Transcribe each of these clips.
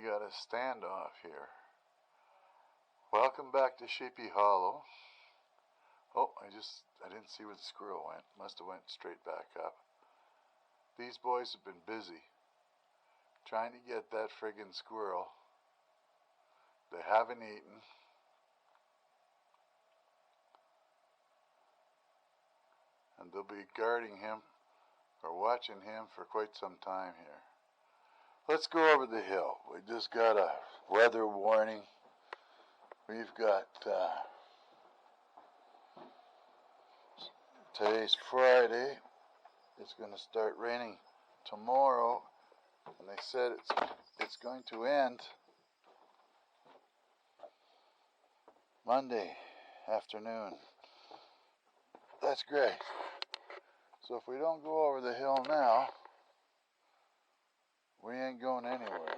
got a standoff here. Welcome back to Sheepy Hollow. Oh, I didn't see where the squirrel went. Must have went straight back up. These boys have been busy trying to get that friggin' squirrel. They haven't eaten. And they'll be guarding him or watching him for quite some time here. Let's go over the hill. We just got a weather warning. We've got, today's Friday. It's going to start raining tomorrow. And they said it's going to end Monday afternoon. That's great. So if we don't go over the hill now, we ain't going anywhere.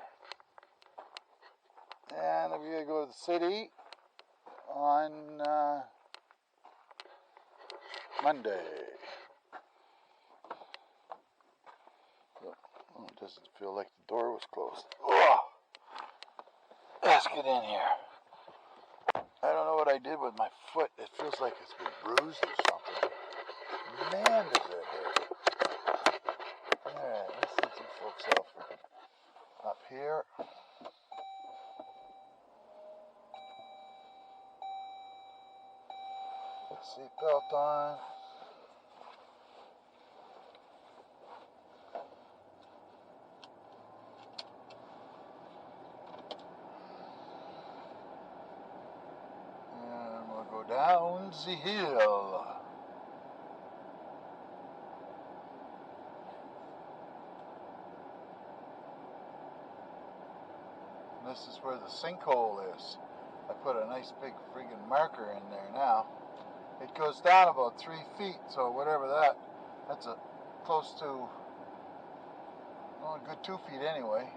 And we're going to go to the city on Monday. Oh, it doesn't feel like the door was closed. Oh, let's get in here. I don't know what I did with my foot. It feels like it's been bruised or something. Man, does it hurt. Alright, let's see some folks up here. Put the seatbelt on. And we'll go down the hill. This is where the sinkhole is. I put a nice big friggin' marker in there now. It goes down about 3 feet, so whatever that's close to, well, a good 2 feet anyway.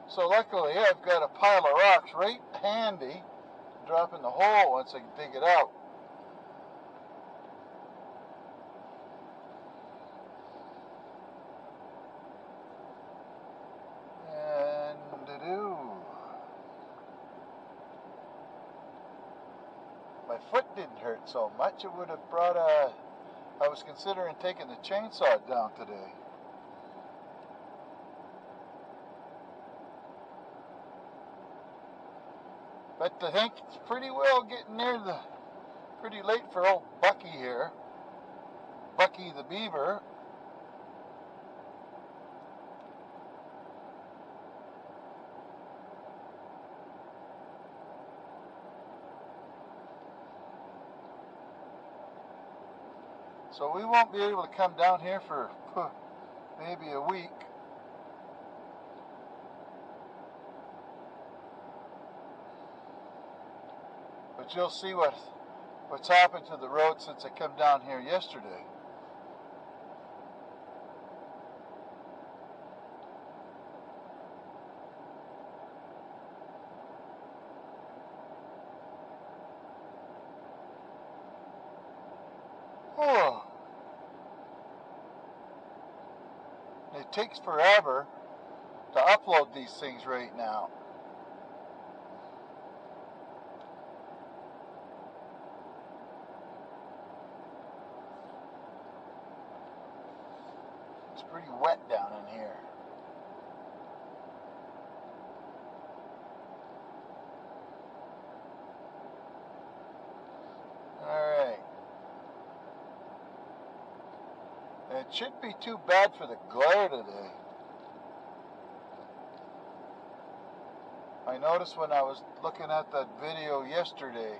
So luckily I've got a pile of rocks right handy to drop in the hole once I can dig it out. My foot didn't hurt so much. It would have brought I was considering taking the chainsaw down today. But I think it's pretty well getting near pretty late for old Bucky here. Bucky the beaver. So we won't be able to come down here for maybe a week. But you'll see what's happened to the road since I come down here yesterday. Oh. It takes forever to upload these things right now. It's pretty wet down in here. Alright. It shouldn't be too bad for the glare today. I noticed when I was looking at that video yesterday,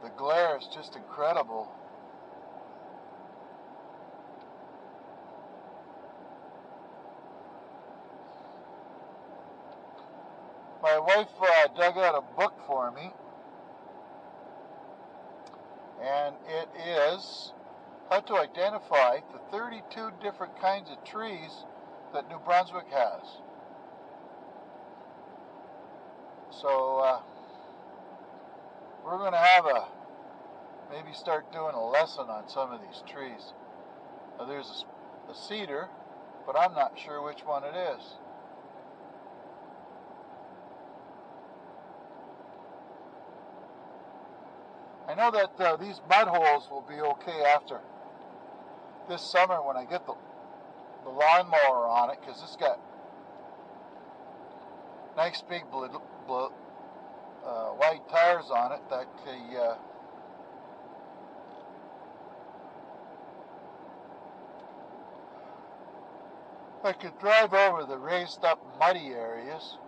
the glare is just incredible. My wife dug out a book for me, and it is how to identify the 32 different kinds of trees that New Brunswick has. So we're going to have maybe start doing a lesson on some of these trees. There's a cedar, but I'm not sure which one it is. I know that these mud holes will be okay after this summer when I get the lawnmower on it, because it's got nice big wide tires on it that I could drive over the raised up muddy areas.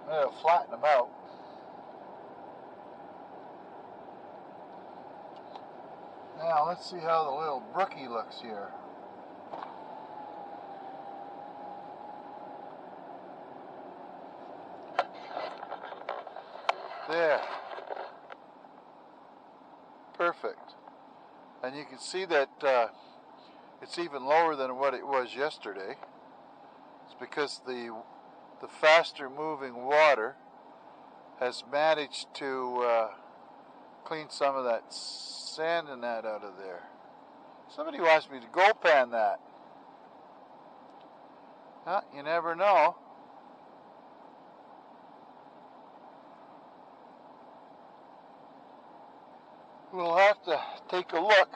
It'll flatten them out. Now let's see how the little brookie looks here. There. Perfect. And you can see that it's even lower than what it was yesterday. It's because the faster moving water has managed to clean some of that sand and that out of there. Somebody wants me to go pan that. Huh, you never know. We'll have to take a look.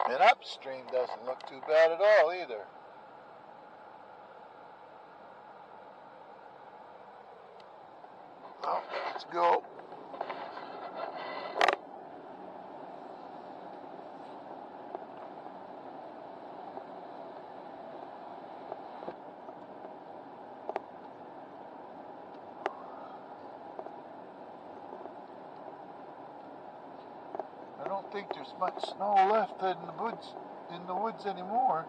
And upstream doesn't look too bad at all either. Oh, let's go. I don't think there's much snow left in the woods anymore.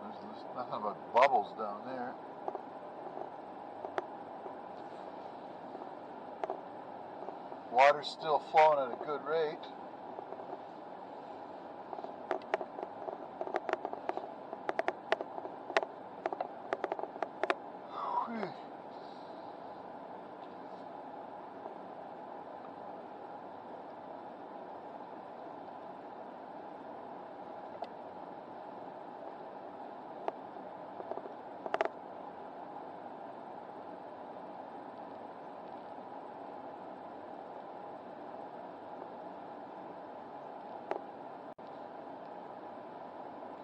There's nothing but bubbles down there. Water's still flowing at a good rate. Whew.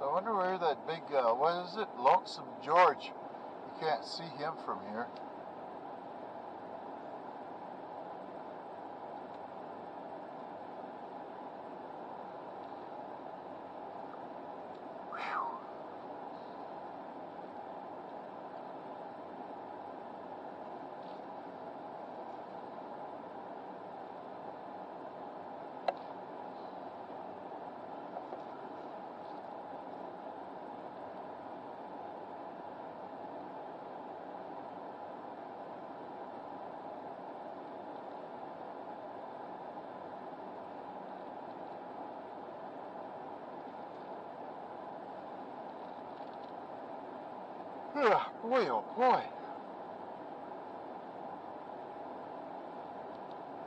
I wonder where that big, what is it, Lonesome George? You can't see him from here. Boy, oh boy.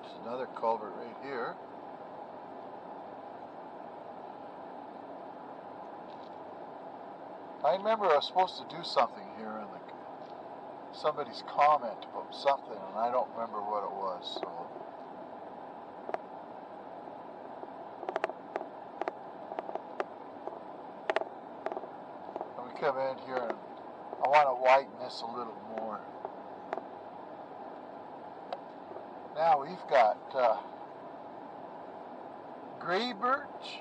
There's another culvert right here. I remember I was supposed to do something here in somebody's comment about something, and I don't remember what it was, so. come in here and I want to widen this a little more. Now we've got gray birch,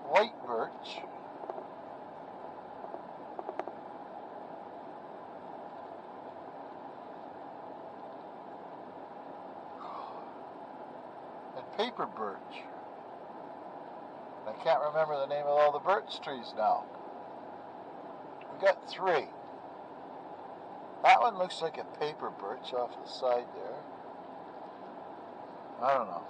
white birch, and paper birch. I can't remember the name of all the birch trees now. We got 3. That one looks like a paper birch off the side there. I don't know.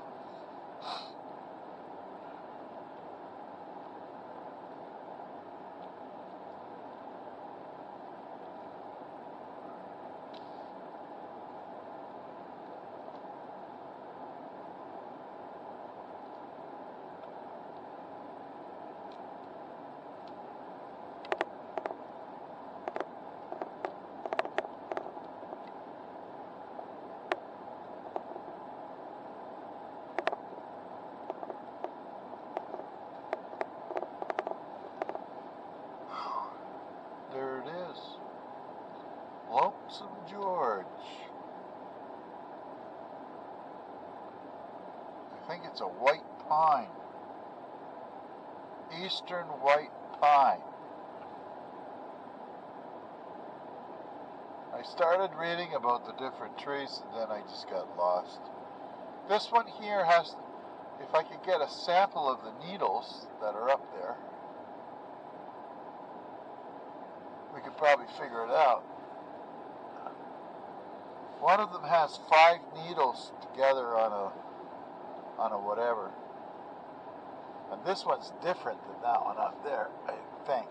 There it is. Lonesome George. I think it's a white pine. Eastern white pine. I started reading about the different trees and then I just got lost. This one here has, if I could get a sample of the needles that are up there, we could probably figure it out. One of them has 5 needles together on a whatever. And this one's different than that one up there, I think.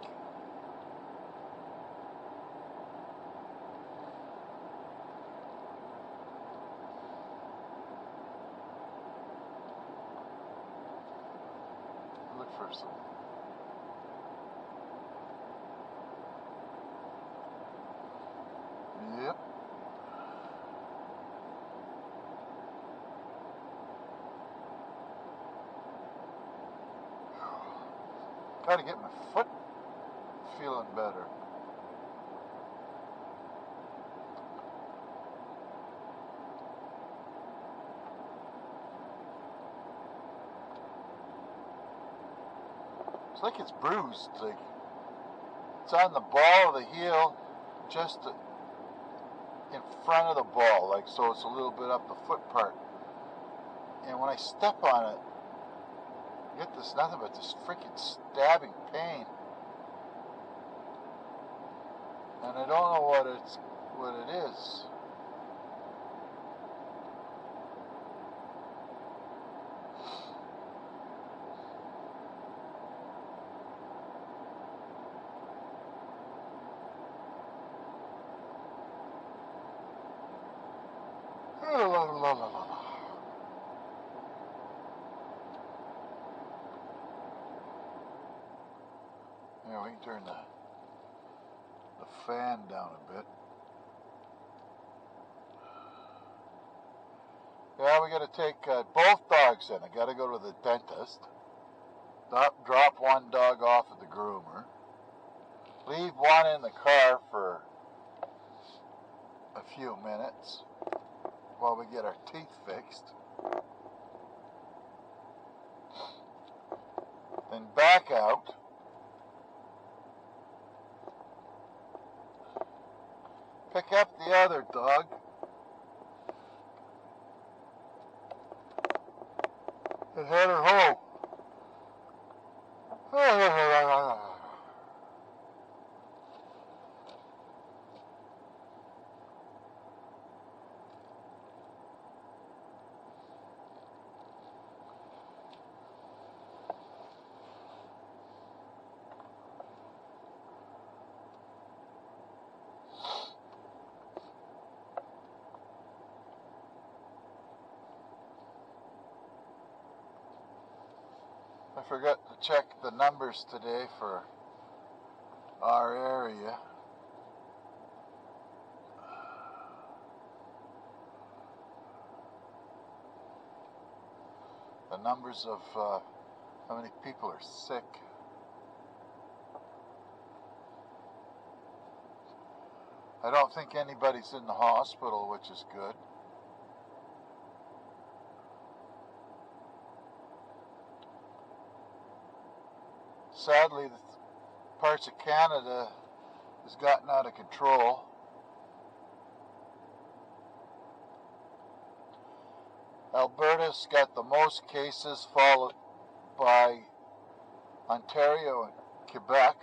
Look for some. Yep. Gotta get my foot feeling better. It's like it's bruised. Like it's on the ball of the heel, just in front of the ball, like so it's a little bit up the foot part. And when I step on it, I get this nothing but this freaking stabbing pain. And I don't know what it is. Yeah, we can turn the fan down a bit. Yeah, we got to take both dogs in. I got to go to the dentist. Drop one dog off at the groomer. Leave one in the car for a few minutes while we get our teeth fixed. Then back out. Pick up the other dog. And head her home. I forgot to check the numbers today for our area. The numbers of how many people are sick. I don't think anybody's in the hospital, which is good. Sadly, the parts of Canada has gotten out of control. Alberta's got the most cases, followed by Ontario and Quebec.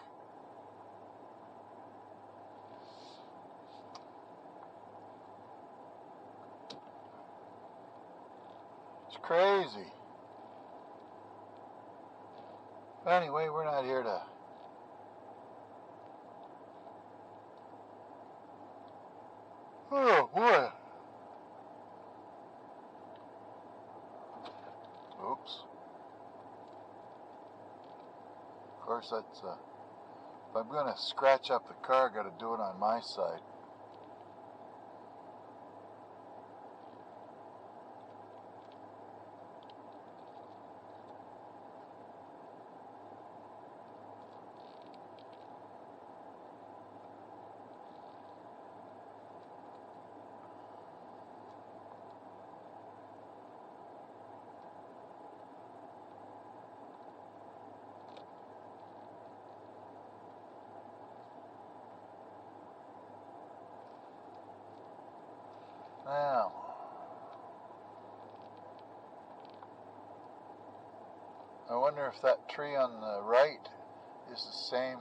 It's crazy. But anyway, we're not here to oh boy. Oops. Of course, that's if I'm gonna scratch up the car, I gotta do it on my side. Now, I wonder if that tree on the right is the same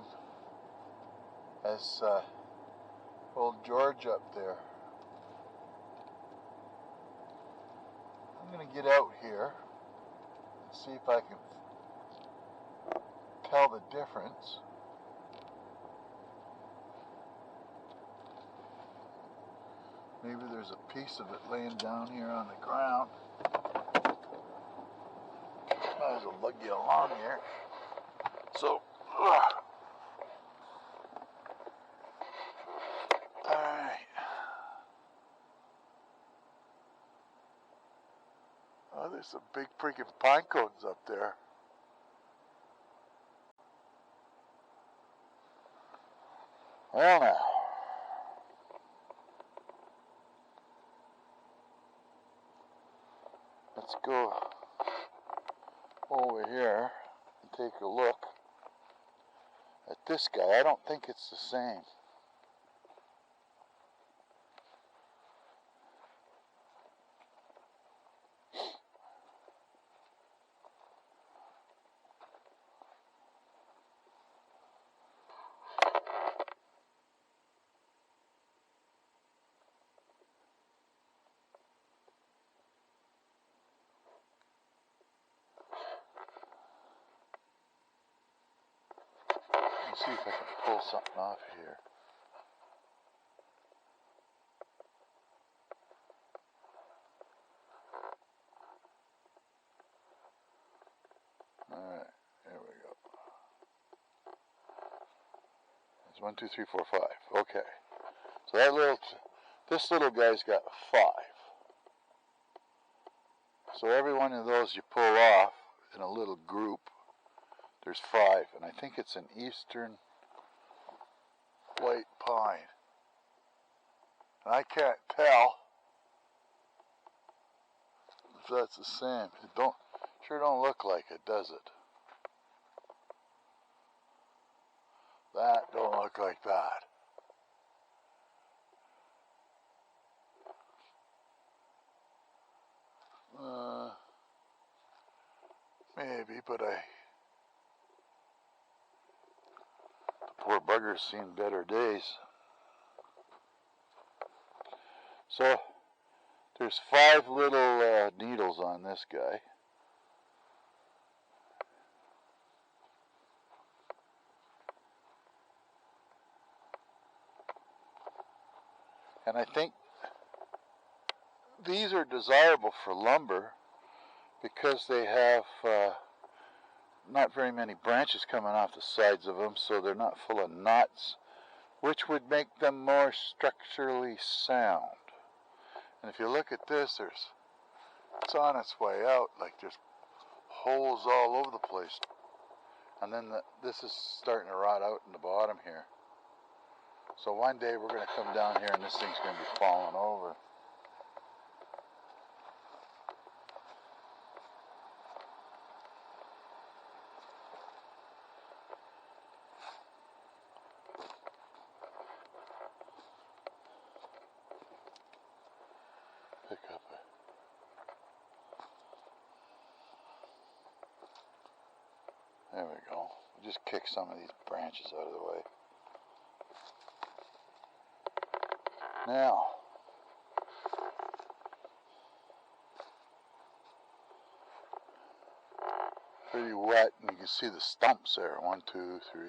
as old George up there. I'm going to get out here and see if I can tell the difference. Maybe there's a piece of it laying down here on the ground. Might as well lug you along here. So, alright. Oh, there's some big freaking pine cones up there. Well now. Let's go over here and take a look at this guy. I don't think it's the same. Let's see if I can pull something off here. Alright, there we go. It's 1, 2, 3, 4, 5. Okay. So that this little guy's got 5. So every one of those you pull off in a little group, there's 5. And I think it's an eastern white pine. And I can't tell if that's the same. It sure don't look like it, does it? That don't look like that. Maybe, but the poor bugger's seen better days. So, there's 5 little needles on this guy. And I think these are desirable for lumber because they have not very many branches coming off the sides of them, so they're not full of knots, which would make them more structurally sound. And if you look at this, it's on its way out, like there's holes all over the place. And then this is starting to rot out in the bottom here. So one day we're going to come down here and this thing's going to be falling over. Pick up a... There we go. We'll just kick some of these branches out of the way. Now, pretty wet, and you can see the stumps there. 1, 2, 3.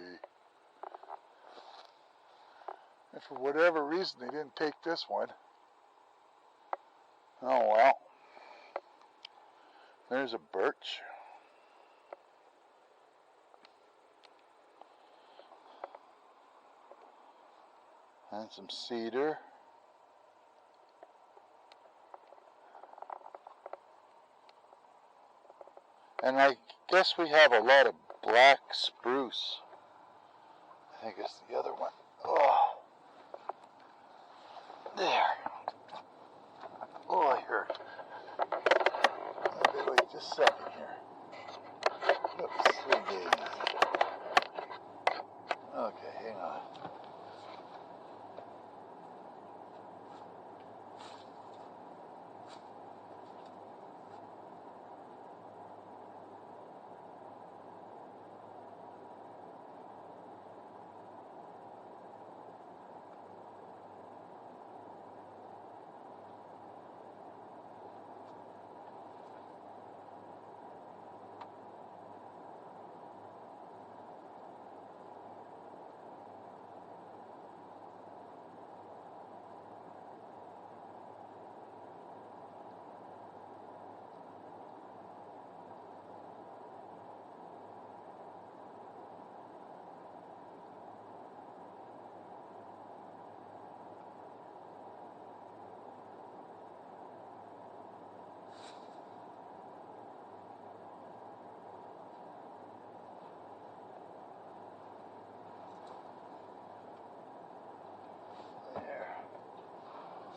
And for whatever reason, they didn't take this one. Oh well. There's a birch. And some cedar. And I guess we have a lot of black spruce. I think it's the other one. Oh. There. Oh, I hurt. Okay, wait just a second here. Oops, 3 days. Okay, hang on.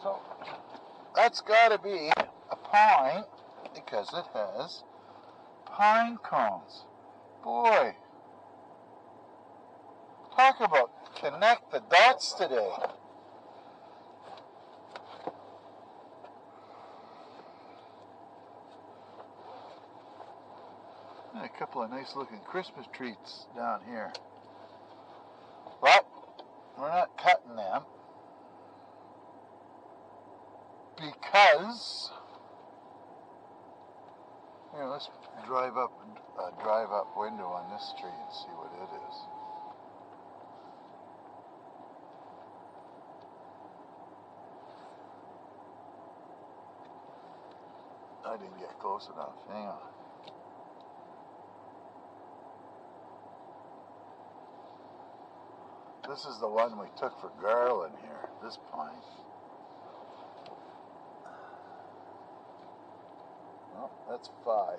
So that's got to be a pine because it has pine cones. Boy, talk about connect the dots today. And a couple of nice looking Christmas trees down here. But we're not cutting them. Because, here, let's drive up window on this tree and see what it is. I didn't get close enough. Hang on. This is the one we took for garland here. This pine. Oh, that's 5.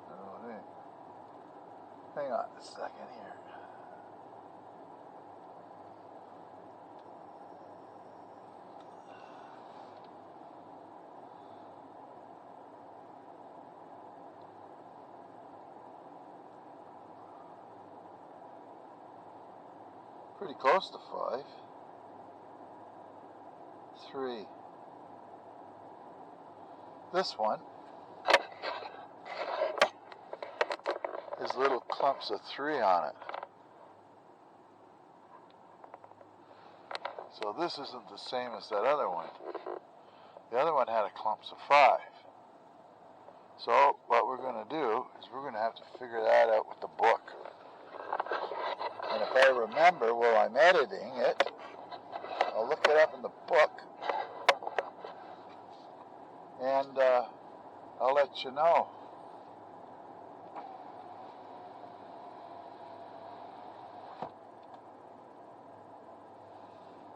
Oh, hang on a second here. Pretty close to 5. 3. This one has little clumps of 3 on it. So this isn't the same as that other one. The other one had a clumps of 5. So what we're going to do is we're going to have to figure that out with the book. And if I remember while I'm editing it, I'll look it up in the book and I'll let you know.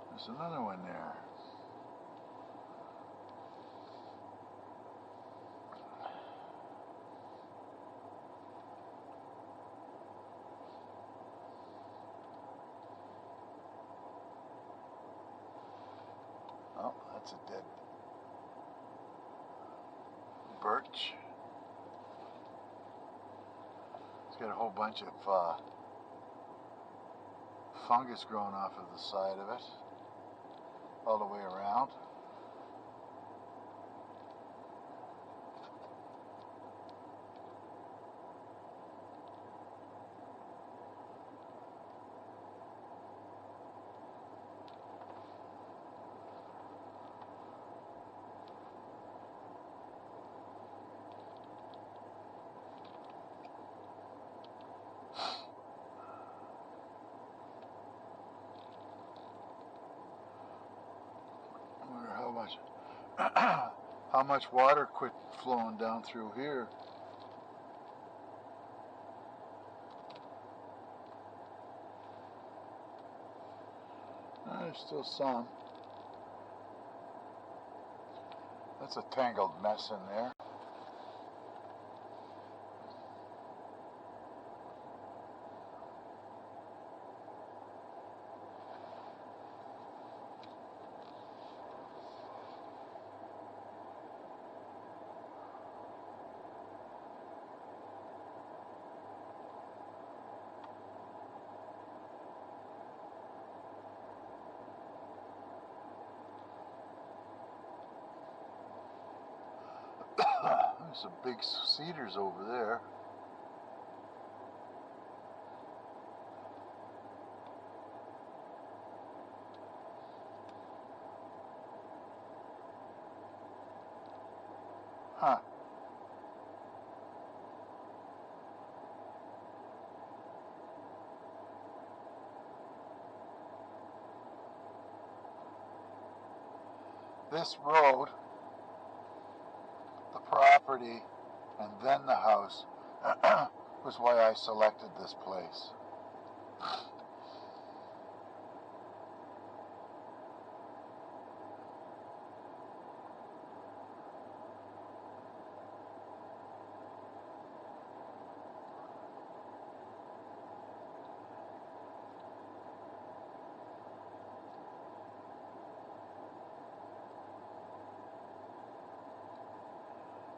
There's another one there. Oh, that's a dead birch. It's got a whole bunch of fungus growing off of the side of it, all the way around. I wonder how much water quit flowing down through here. There's still some. That's a tangled mess in there. There's some big cedars over there. Huh. This road, the property, and then the house was why I selected this place.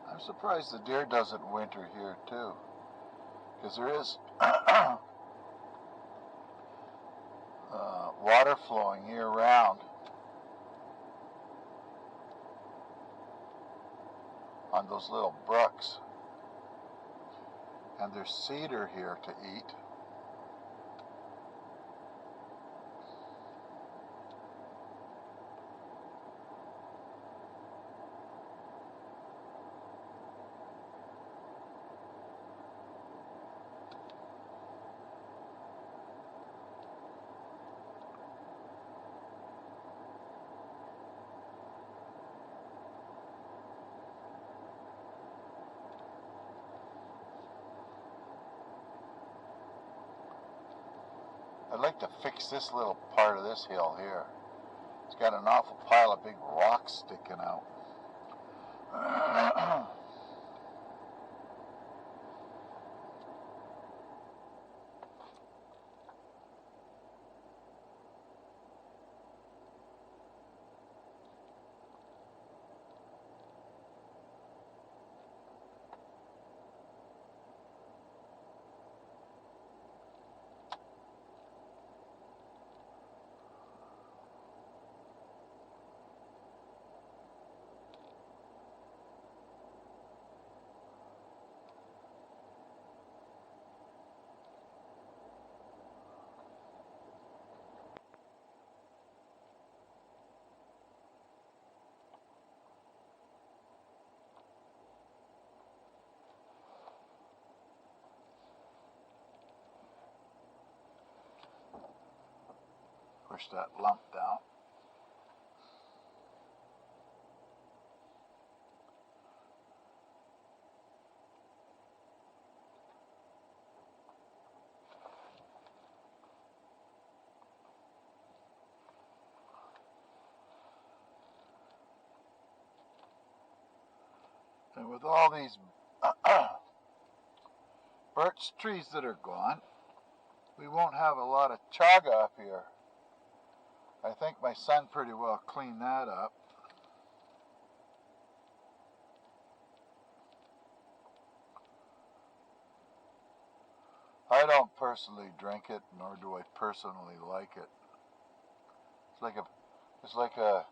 I'm surprised the deer doesn't winter here too, because there is water flowing year round on those little brooks, and there's cedar here to eat. I'd like to fix this little part of this hill here. It's got an awful pile of big rocks sticking out. Push that lump down. And with all these birch trees that are gone, we won't have a lot of chaga up here. I think my son pretty well cleaned that up. I don't personally drink it, nor do I personally like it. It's like a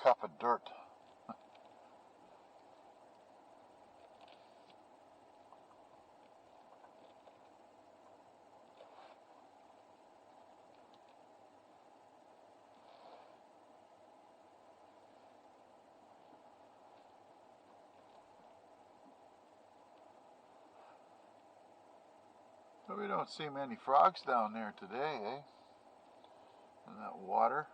cup of dirt. But we don't see many frogs down there today, eh? In that water.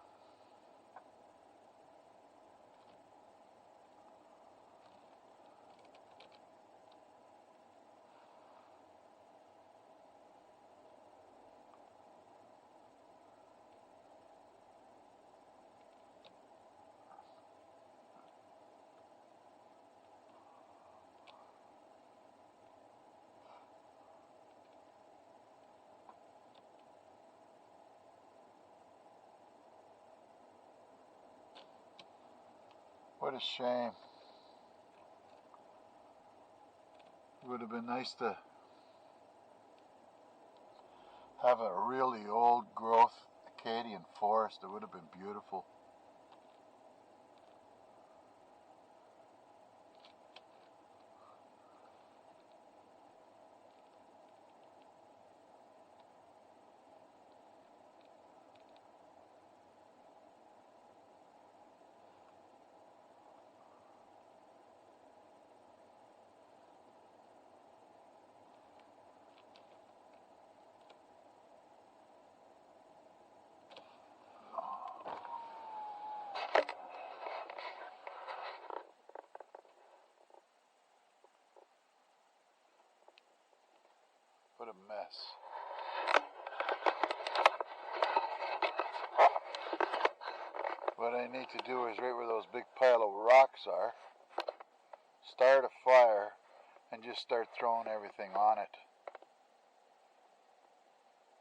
What a shame. It would have been nice to have a really old growth Acadian forest. It would have been beautiful. What a mess. What I need to do is right where those big pile of rocks are, start a fire and just start throwing everything on it.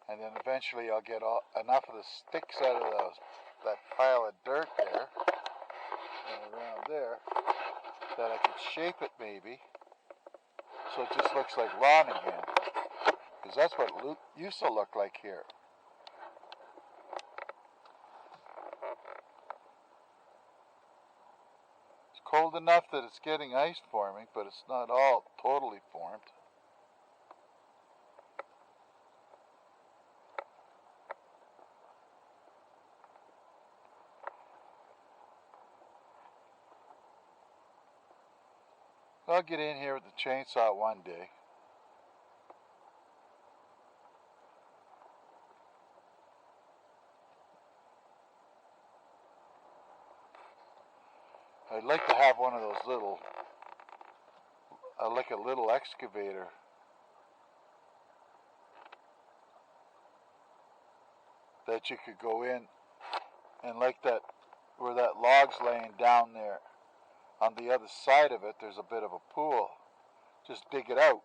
And then eventually I'll get enough of the sticks out of that pile of dirt there and around there that I could shape it maybe so it just looks like lawn again. Because that's what it used to look like here. It's cold enough that it's getting ice forming, but it's not all totally formed. I'll get in here with the chainsaw one day. I'd like to have one of those little, like a little excavator. That you could go in and like that, where that log's laying down there, on the other side of it, there's a bit of a pool. Just dig it out.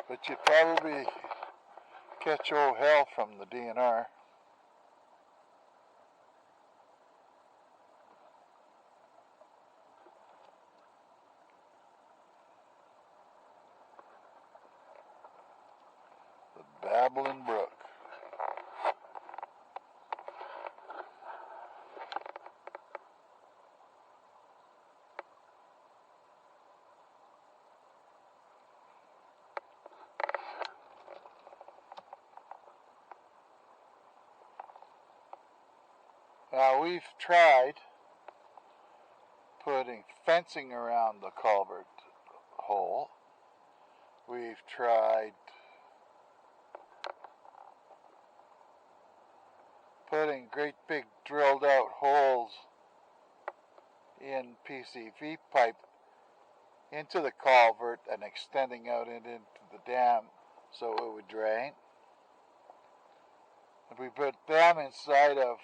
But you'd probably catch old hell from the DNR. The Babbling Brook. Now we've tried putting fencing around the culvert hole. We've tried putting great big drilled out holes in PCV pipe into the culvert and extending out it into the dam so it would drain. And we put them inside of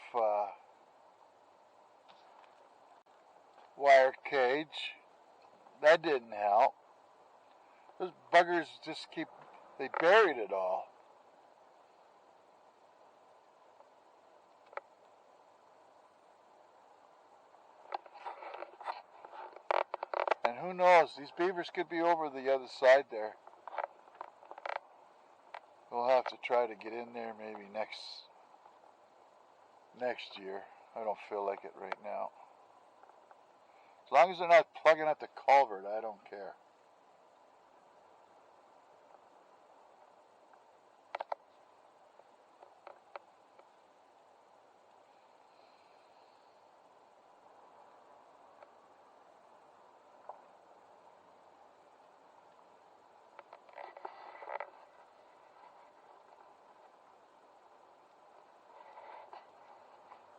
wire cage. That didn't help. Those buggers just keep They buried it all. And who knows, these beavers could be over the other side there. We'll have to try to get in there maybe next year. I don't feel like it right now. As long as they're not plugging at the culvert, I don't care.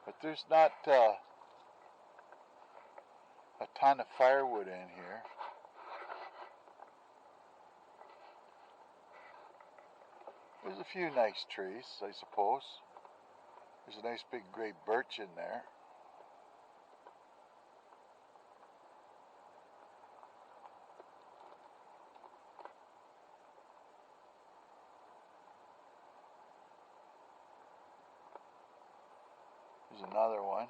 But there's not a ton of firewood in here. There's a few nice trees, I suppose. There's a nice big great birch in there. There's another one.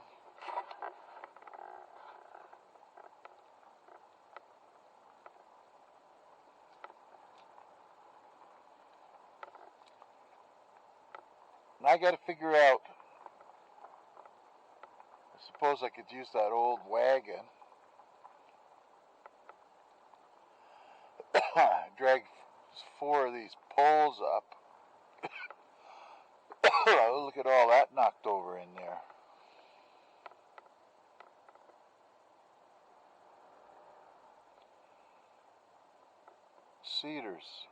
And I got to figure out, I suppose I could use that old wagon. Drag 4 of these poles up. Look at all that knocked over in there. Cedars.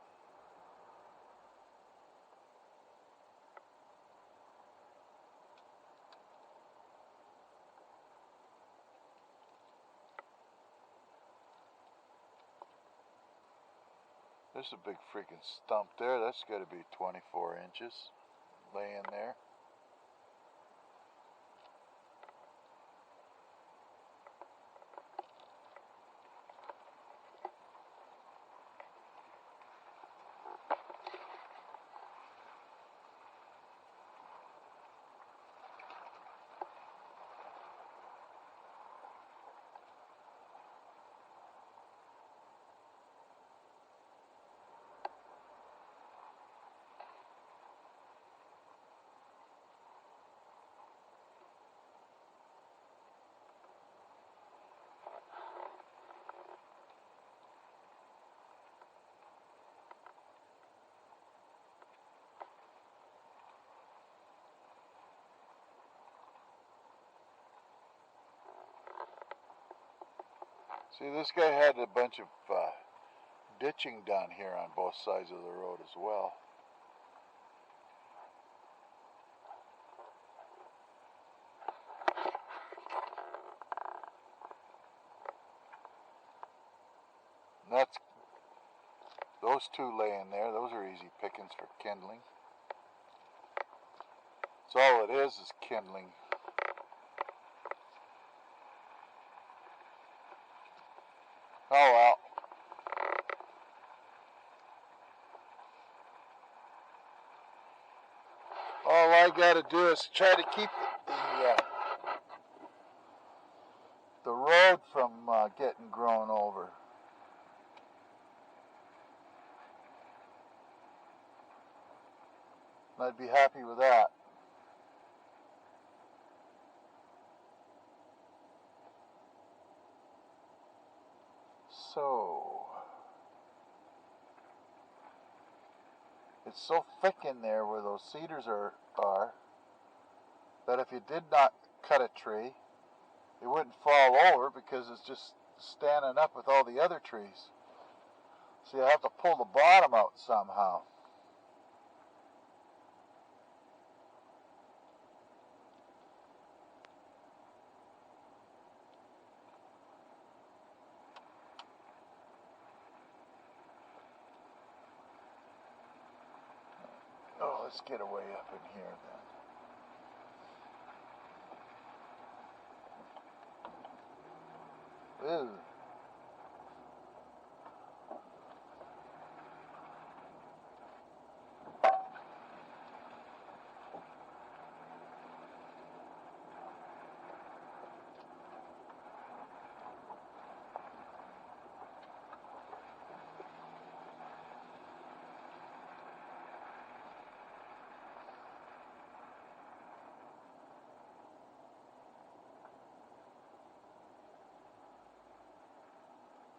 There's a big freaking stump there. That's got to be 24 inches laying there. See, this guy had a bunch of ditching done here on both sides of the road as well. And that's those two laying there. Those are easy pickings for kindling. So all it is kindling. Oh well. All I gotta do is try to keep the road from getting grown over. I'd be happy with that. So, it's so thick in there where those cedars are that if you did not cut a tree, it wouldn't fall over because it's just standing up with all the other trees. So you have to pull the bottom out somehow. Oh, let's get away up in here then. Ew.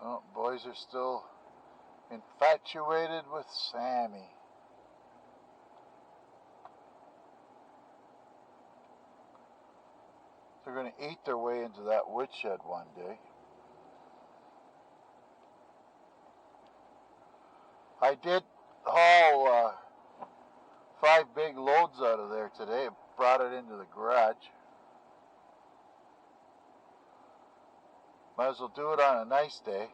Oh, boys are still infatuated with Sammy. They're going to eat their way into that woodshed one day. I did haul 5 big loads out of there today. Brought it into the garage. Might as well do it on a nice day.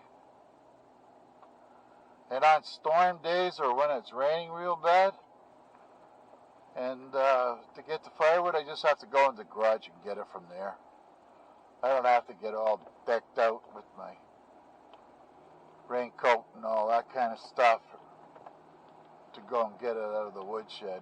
And on storm days or when it's raining real bad, and to get the firewood, I just have to go in the garage and get it from there. I don't have to get all decked out with my raincoat and all that kind of stuff to go and get it out of the woodshed.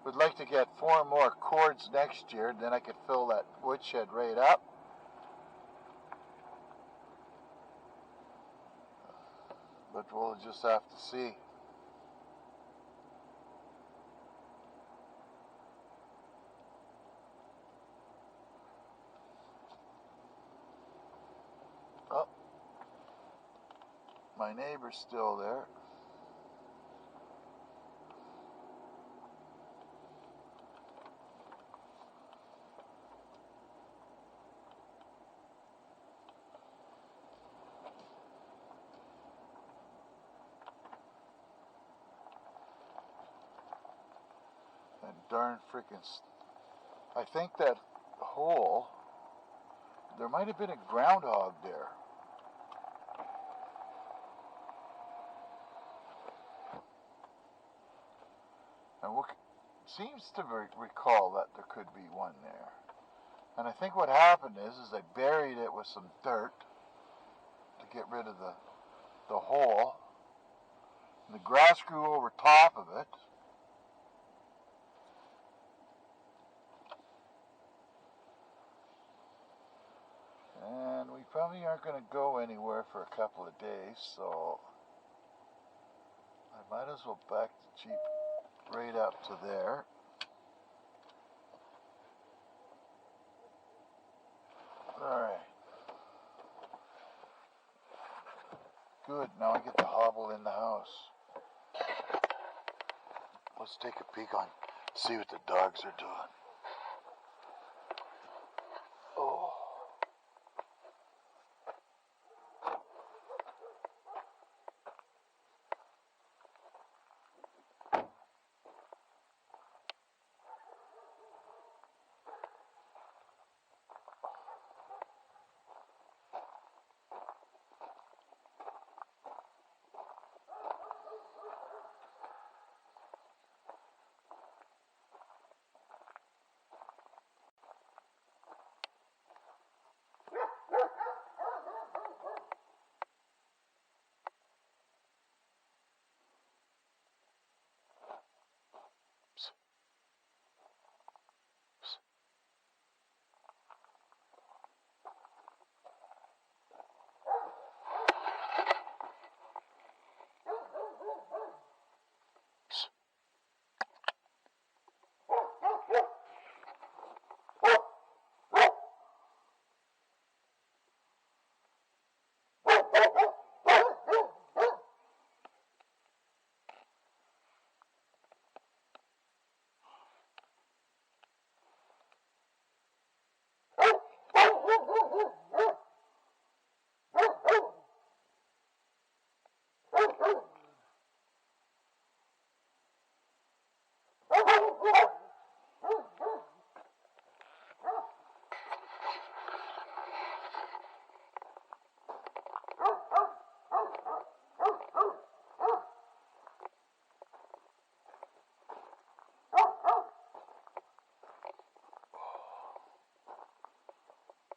Would like to get 4 more cords next year, then I could fill that woodshed right up. But we'll just have to see. Oh, my neighbor's still there. Darn freaking, I think that hole, there might have been a groundhog there. And seems to recall that there could be one there. And I think what happened is they buried it with some dirt to get rid of the hole. And the grass grew over top of it. And we probably aren't going to go anywhere for a couple of days, so I might as well back the Jeep right up to there. Alright. Good, now I get to hobble in the house. Let's take a peek on, see what the dogs are doing. Oh.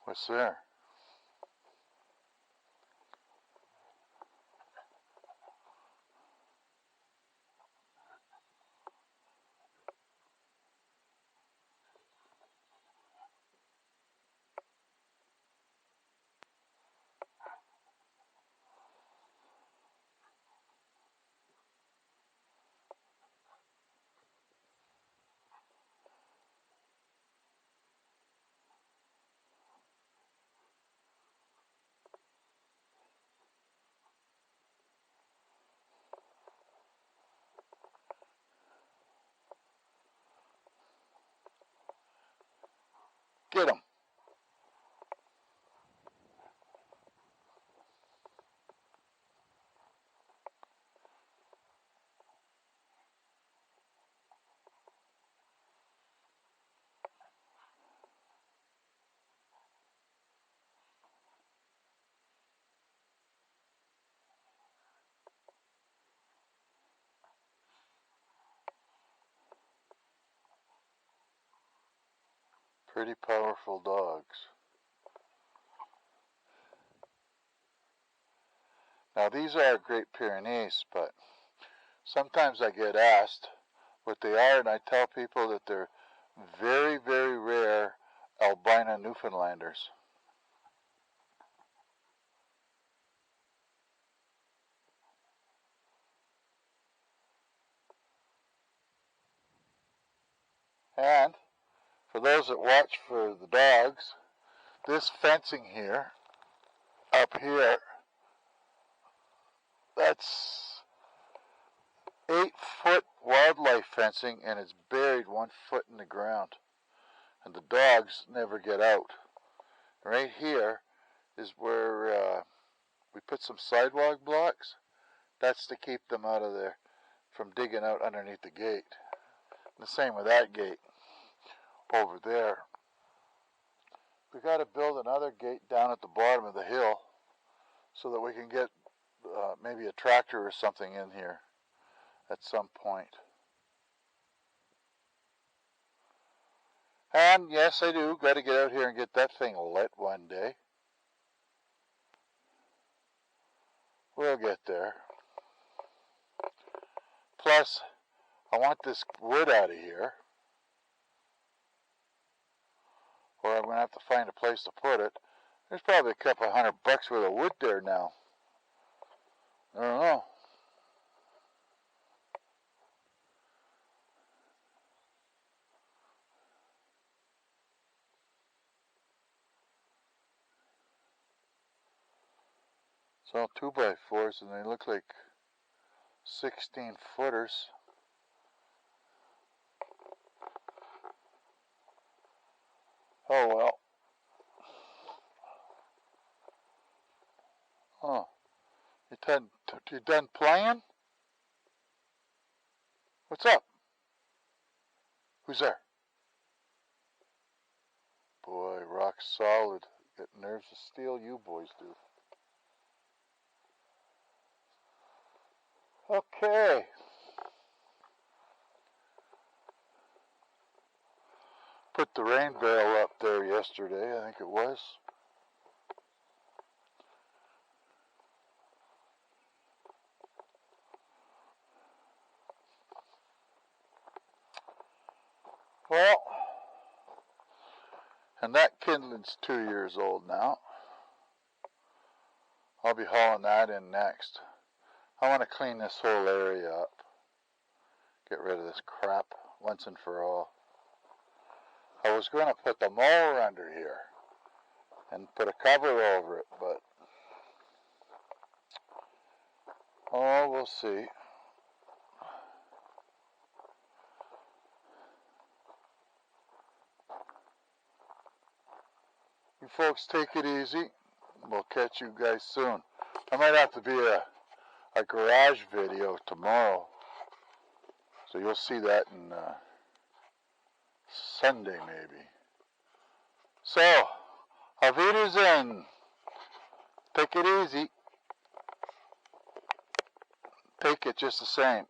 What's there? get him. Pretty powerful dogs. Now these are Great Pyrenees, but sometimes I get asked what they are, and I tell people that they're very, very rare albino Newfoundlanders. And for those that watch for the dogs, this fencing here, up here, that's 8-foot wildlife fencing, and it's buried 1 foot in the ground. And the dogs never get out. Right here is where we put some sidewalk blocks. That's to keep them out of there, from digging out underneath the gate. And the same with that gate over there. We got to build another gate down at the bottom of the hill so that we can get maybe a tractor or something in here at some point. And yes, I do got to get out here and get that thing lit one day. We'll get there. Plus, I want this wood out of here, or I'm going to have to find a place to put it. There's probably a couple $100 worth of wood there now. I don't know. It's all 2x4s, and they look like 16-footers. Oh well. Oh, you done playing? What's up? Who's there? Boy, rock solid. Got nerves of steel, you boys do. Okay. Put the rain barrel up there yesterday, I think it was. Well, and that kindling's 2 years old now. I'll be hauling that in next. I want to clean this whole area up. Get rid of this crap once and for all. I was going to put the mower under here and put a cover over it, but oh, we'll see. You folks take it easy. We'll catch you guys soon. I might have to be a garage video tomorrow, so you'll see that in Sunday maybe. So, auf Wiedersehen. Take it easy. Take it just the same.